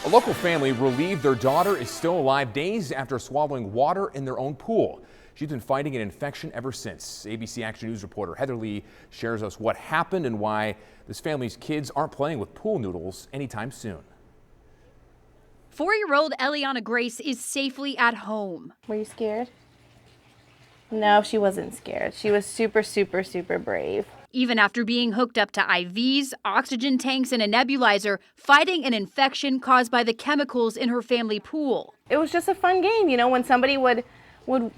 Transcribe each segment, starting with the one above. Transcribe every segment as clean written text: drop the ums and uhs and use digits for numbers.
A local family relieved their daughter is still alive days after swallowing water in their own pool. She's been fighting an infection ever since. ABC Action News reporter Heather Lee shares us what happened and why this family's kids aren't playing with pool noodles anytime soon. 4-year-old Eliana Grace is safely at home. Were you scared? No, she wasn't scared. She was super, super, super brave. Even after being hooked up to IVs, oxygen tanks, and a nebulizer, fighting an infection caused by the chemicals in her family pool. It was just a fun game, you know, when somebody would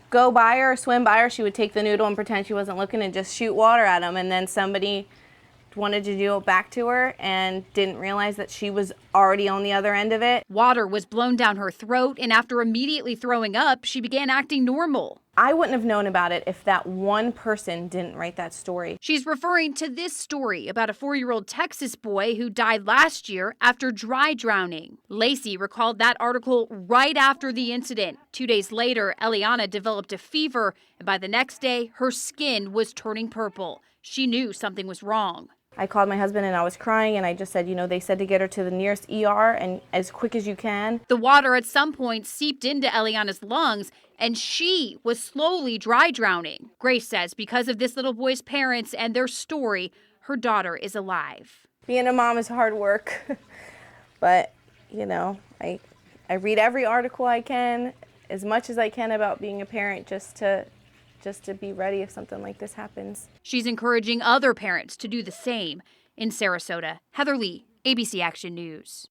go by her or swim by her, she would take the noodle and pretend she wasn't looking and just shoot water at them, and then somebody wanted to do it back to her and didn't realize that she was already on the other end of it. Water was blown down her throat, and after immediately throwing up, she began acting normal. I wouldn't have known about it if that one person didn't write that story. She's referring to this story about a 4-year-old Texas boy who died last year after dry drowning. Lacey recalled that article right after the incident. 2 days later, Eliana developed a fever, and by the next day, her skin was turning purple. She knew something was wrong. I called my husband and I was crying, and I just said, you know, they said to get her to the nearest ER and as quick as you can. The water at some point seeped into Eliana's lungs, and she was slowly dry drowning. Grace says because of this little boy's parents and their story, her daughter is alive. Being a mom is hard work, but, you know, I read every article I can, as much as I can about being a parent, just to be ready if something like this happens. She's encouraging other parents to do the same. In Sarasota, Heather Lee, ABC Action News.